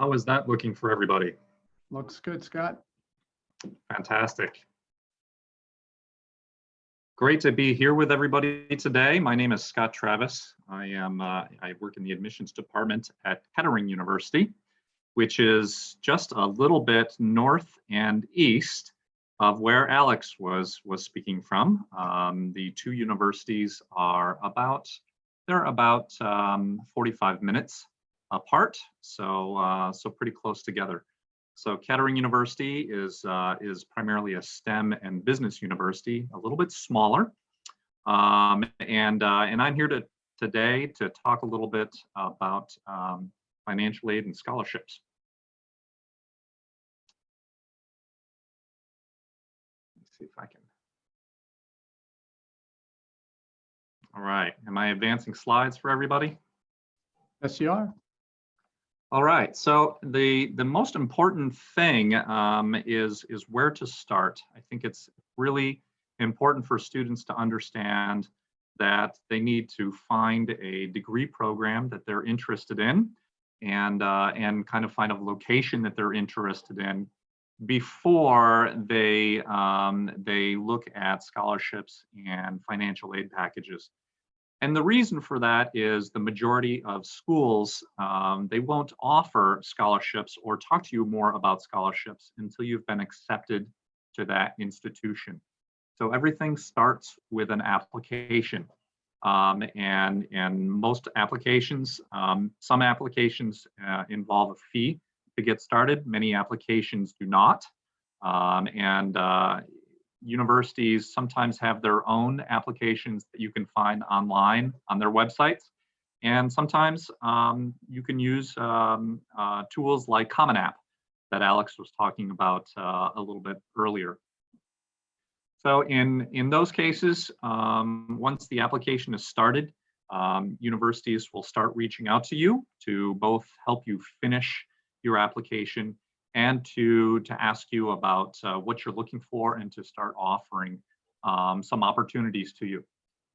How is that looking for everybody? Looks good, Scott. Fantastic. Great to be here with everybody today. My name is Scott Travis. I work in the admissions department at Kettering University, which is just a little bit north and east of where Alex was speaking from. The two universities are about 45 minutes apart, so pretty close together. So Kettering University is primarily a STEM and business university, a little bit smaller, and I'm here today to talk a little bit about financial aid and scholarships. Let's see if I can. All right, am I advancing slides for everybody? Yes, you are. All right, so the most important thing is where to start. I think it's really important for students to understand that they need to find a degree program that they're interested in and kind of find a location that they're interested in before they look at scholarships and financial aid packages. And the reason for that is the majority of schools, they won't offer scholarships or talk to you more about scholarships until you've been accepted to that institution. So everything starts with an application. And most applications, some applications involve a fee to get started. Many applications do not. Universities sometimes have their own applications that you can find online on their websites. And sometimes you can use tools like Common App that Alex was talking about a little bit earlier. So in those cases, once the application is started, universities will start reaching out to you to both help you finish your application and to ask you about what you're looking for and to start offering some opportunities to you.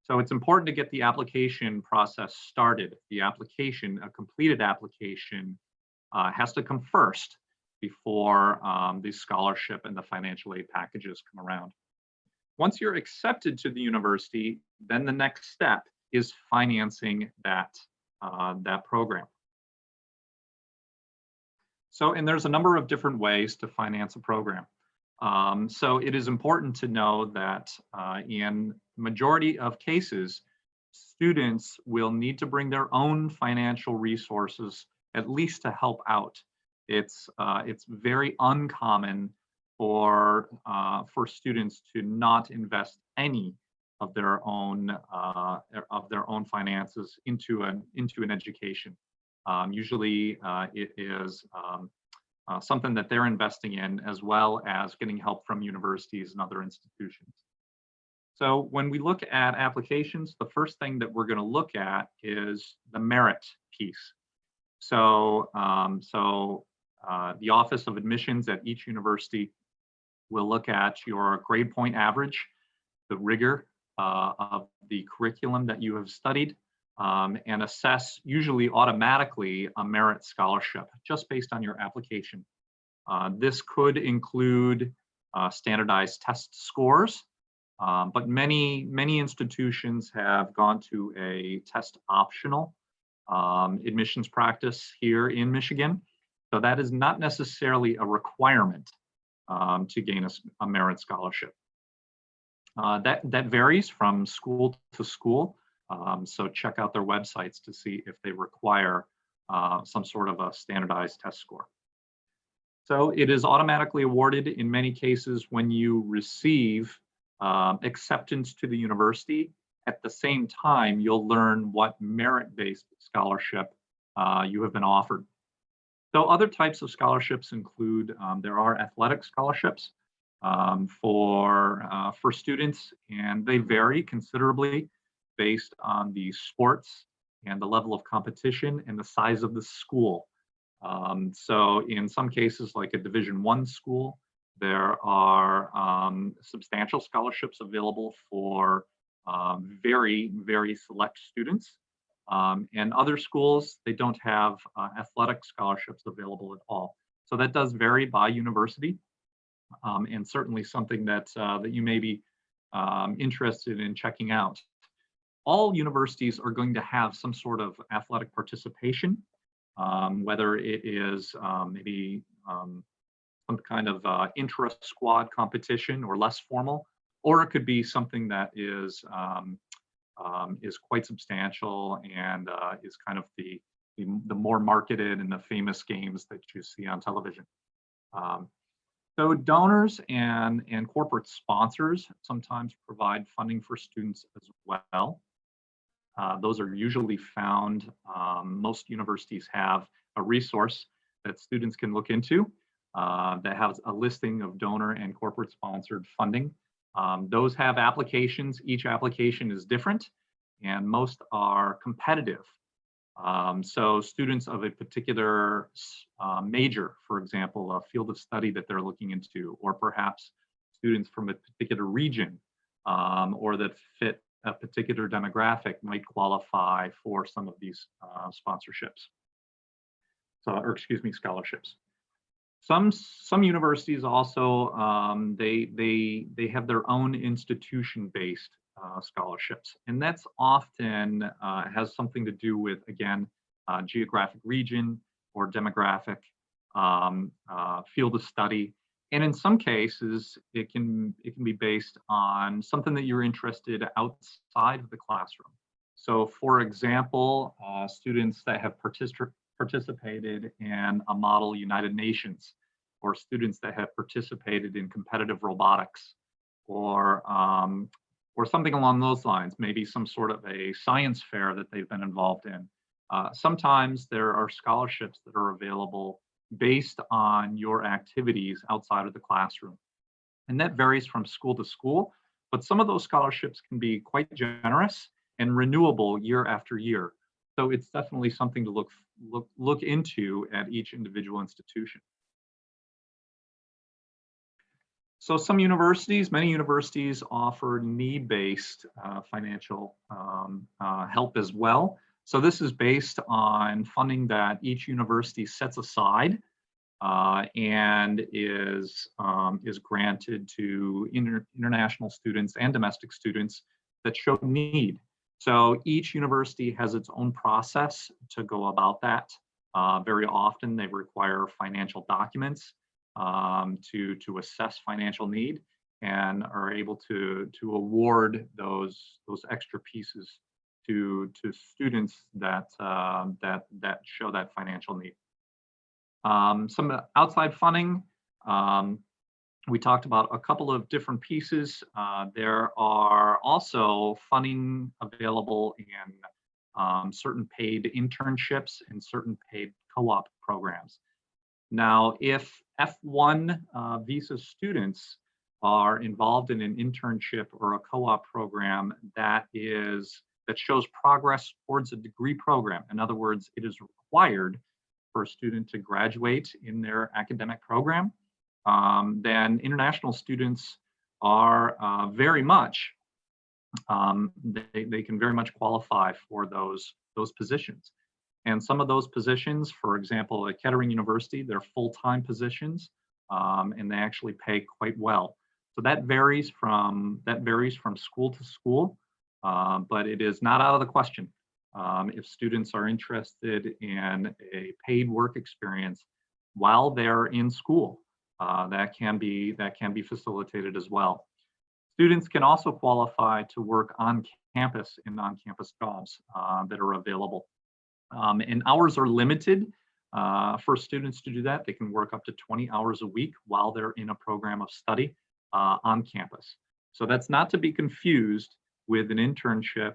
So it's important to get the application process started. The application, a completed application, has to come first before the scholarship and the financial aid packages come around. Once you're accepted to the university, then the next step is financing that program. So, and there's a number of different ways to finance a program. So it is important to know that in majority of cases, students will need to bring their own financial resources, at least to help out. It's very uncommon for students to not invest any of their own finances into an education. Usually it is something that they're investing in, as well as getting help from universities and other institutions. So when we look at applications, the first thing that we're going to look at is the merit piece. So, the Office of Admissions at each university will look at your grade point average, the rigor of the curriculum that you have studied, and assess usually automatically a merit scholarship just based on your application. This could include standardized test scores, but many institutions have gone to a test optional admissions practice here in Michigan. So that is not necessarily a requirement to gain a merit scholarship. That varies from school to school. So check out their websites to see if they require some sort of a standardized test score. So it is automatically awarded in many cases when you receive acceptance to the university. At the same time, you'll learn what merit-based scholarship you have been offered. So other types of scholarships include, there are athletic scholarships for students, and they vary considerably based on the sports and the level of competition and the size of the school. So in some cases, like a Division I school, there are substantial scholarships available for very select students. And other schools, they don't have athletic scholarships available at all. So that does vary by university, and certainly something that you may be interested in checking out. All universities are going to have some sort of athletic participation, whether it is maybe some kind of intra-squad competition or less formal, or it could be something that is quite substantial and is kind of the more marketed and the famous games that you see on television. So donors and corporate sponsors sometimes provide funding for students as well. Those are usually found, most universities have a resource that students can look into that has a listing of donor and corporate sponsored funding. Those have applications. Each application is different, and most are competitive. So students of a particular major, for example, a field of study that they're looking into, or perhaps students from a particular region, or that fit a particular demographic might qualify for some of these sponsorships. Or excuse me, scholarships. Some universities also they have their own institution-based scholarships, and that's often has something to do with, again, geographic region or demographic, field of study, and in some cases it can be based on something that you're interested outside of the classroom. So, for example, students that have participated in a model United Nations, or students that have participated in competitive robotics, or something along those lines, maybe some sort of a science fair that they've been involved in. Sometimes there are scholarships that are available based on your activities outside of the classroom. And that varies from school to school, but some of those scholarships can be quite generous and renewable year after year. So it's definitely something to look into at each individual institution. So many universities offer need-based financial help as well. So this is based on funding that each university sets aside and is granted to international students and domestic students that show need. So each university has its own process to go about that. Very often they require financial documents to assess financial need, and are able to award those extra pieces to students that show that financial need. Some outside funding. We talked about a couple of different pieces. There are also funding available in certain paid internships and certain paid co-op programs. Now, if F1 visa students are involved in an internship or a co-op program that shows progress towards a degree program, in other words, it is required for a student to graduate in their academic program, then international students are very much, they can very much qualify for those positions. And some of those positions, for example, at Kettering University, they're full-time positions, and they actually pay quite well. So that varies from school to school, but it is not out of the question. If students are interested in a paid work experience while they're in school, that can be facilitated as well. Students can also qualify to work on campus in on-campus jobs that are available. And hours are limited for students to do that. They can work up to 20 hours a week while they're in a program of study on campus. So that's not to be confused with an internship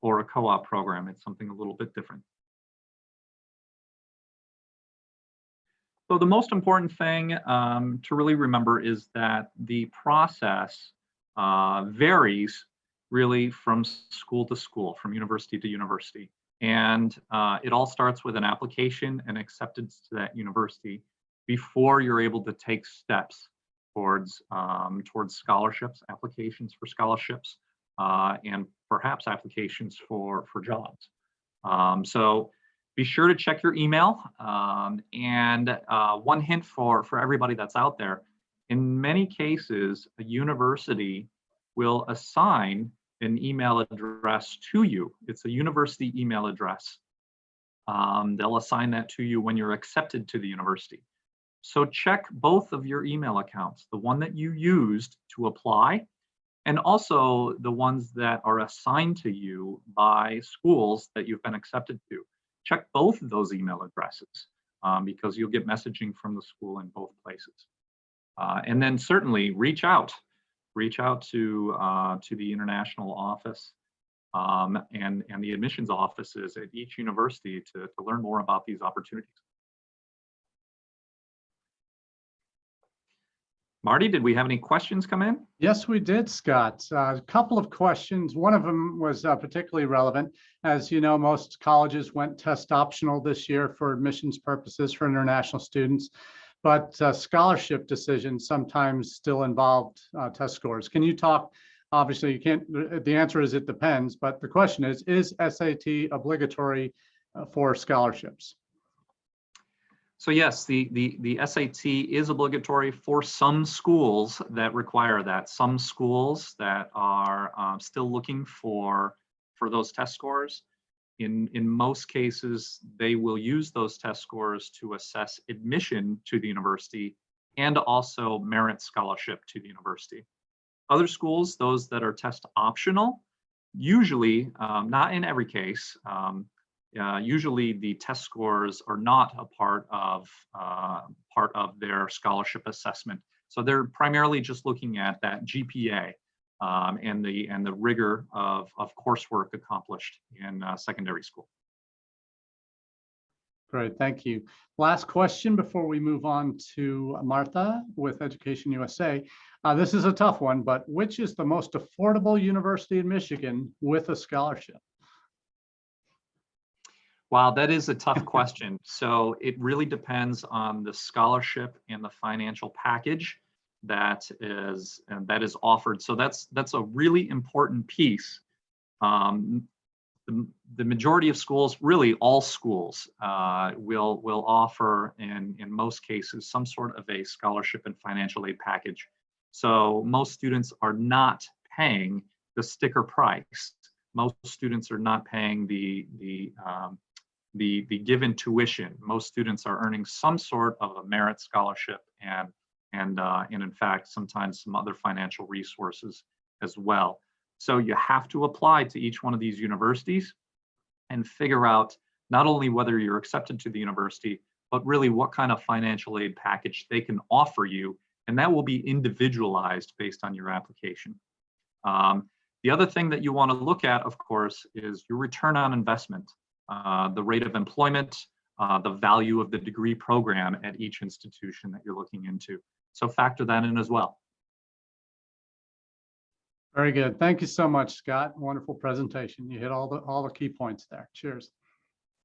or a co-op program. It's something a little bit different. So the most important thing to really remember is that the process varies really from school to school, from university to university. And it all starts with an application and acceptance to that university before you're able to take steps towards scholarships, applications for scholarships, and perhaps applications for jobs. So be sure to check your email. And one hint for everybody that's out there, in many cases, a university will assign an email address to you. It's a university email address. They'll assign that to you when you're accepted to the university. So check both of your email accounts, the one that you used to apply, and also the ones that are assigned to you by schools that you've been accepted to. Check both of those email addresses because you'll get messaging from the school in both places. And then certainly reach out to the international office and the admissions offices at each university to learn more about these opportunities. Marty, did we have any questions come in? Yes, we did, Scott. A couple of questions. One of them was particularly relevant. As you know, most colleges went test optional this year for admissions purposes for international students, but scholarship decisions sometimes still involved test scores. Can you talk? Obviously, you can't. The answer is it depends, but the question is SAT obligatory for scholarships? So yes, the SAT is obligatory for some schools that require that. Some schools that are still looking for those test scores. In most cases, they will use those test scores to assess admission to the university and also merit scholarship to the university. Other schools, those that are test optional, usually, not in every case, usually the test scores are not a part of their scholarship assessment. So they're primarily just looking at that GPA and the rigor of coursework accomplished in secondary school. Great, thank you. Last question before we move on to Martha with Education USA. This is a tough one, but which is the most affordable university in Michigan with a scholarship? Wow, that is a tough question. So it really depends on the scholarship and the financial package that is offered. So that's a really important piece. The majority of schools, really all schools, will offer in most cases some sort of a scholarship and financial aid package. So most students are not paying the sticker price. Most students are not paying the given tuition. Most students are earning some sort of a merit scholarship and in fact sometimes some other financial resources as well. So you have to apply to each one of these universities and figure out not only whether you're accepted to the university, but really what kind of financial aid package they can offer you, and that will be individualized based on your application. The other thing that you want to look at, of course, is your return on investment. The rate of employment, the value of the degree program at each institution that you're looking into. So factor that in as well. Very good. Thank you so much, Scott. Wonderful presentation. You hit all the key points there. Cheers.